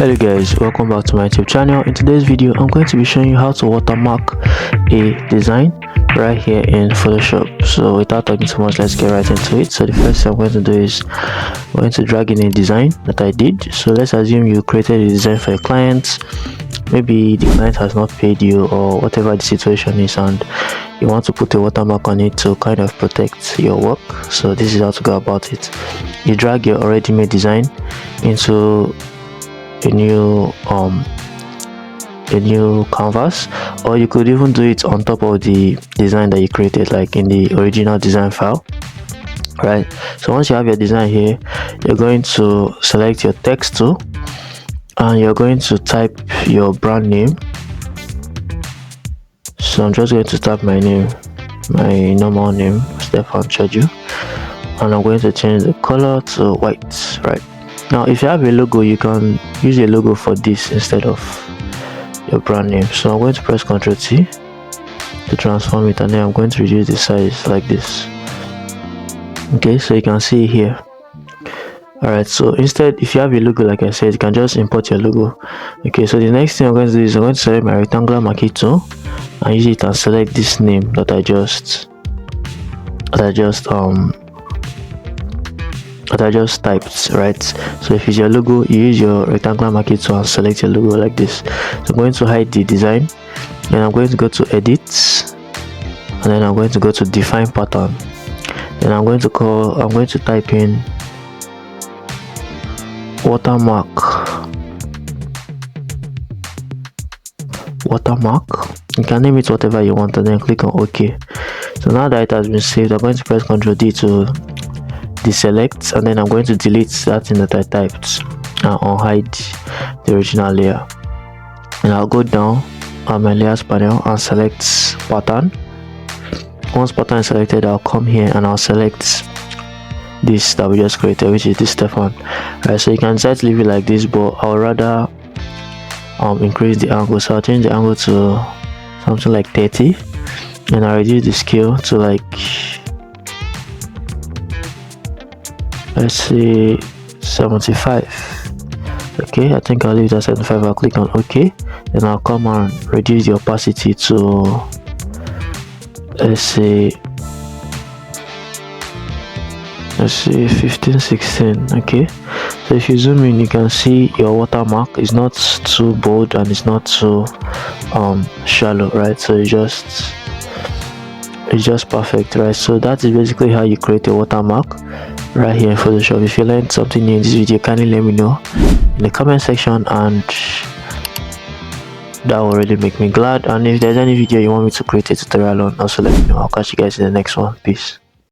Hello guys, welcome back to my YouTube channel. In today's video I'm going to be showing you how to watermark a design right here in Photoshop. So without talking too much, let's get right into it. So the first thing I'm going to do is I'm going to drag in a design that I did. So let's assume you created a design for a client. Maybe the client has not paid you or whatever the situation is, and you want to put a watermark on it to kind of protect your work. So this is how to go about it. You drag your already made design into a new canvas, or you could even do it on top of the design that you created, like in the original design file, right? So once you have your design here, you're going to select your text tool and you're going to type your brand name. So I'm just going to type my name, my normal name, Stefan Choju, and I'm going to change the color to white, right? Now if you have a logo, you can use a logo for this instead of your brand name. So I'm going to press Ctrl T to transform it, and then I'm going to reduce the size like this. Okay, so you can see here. Alright, so instead, if you have a logo, like I said, you can just import your logo. Okay, so the next thing I'm going to do is I'm going to select my rectangular marquee tool and use it and select this name that I just typed, right? So if it's your logo, you use your rectangular marquee tool and select your logo like this. So I'm going to hide the design, then I'm going to go to edit, and then I'm going to go to define pattern. Then I'm going to type in watermark. You can name it whatever you want and then click on OK. So now that it has been saved, I'm going to press Ctrl D to deselect, and then I'm going to delete that thing that I typed and unhide the original layer. And I'll go down on my layers panel and select pattern. Once pattern is selected, I'll come here and I'll select this that we just created, which is this Stefan. Right, so you can decide to leave it like this, but I'll rather increase the angle. So I'll change the angle to something like 30, and I'll reduce the scale to like, let's say 75. Okay, I think I'll leave it at 75. I'll click on OK, then I'll come and reduce the opacity to, let's say 15, 16. Okay, so if you zoom in, you can see your watermark is not too bold and it's not too shallow, right? So it's just perfect, right? So that is basically how you create a watermark right here in Photoshop. If you learned something new in this video, kindly let me know in the comment section, and that will really make me glad. And if there's any video you want me to create a tutorial on, also let me know. I'll catch you guys in the next one. Peace.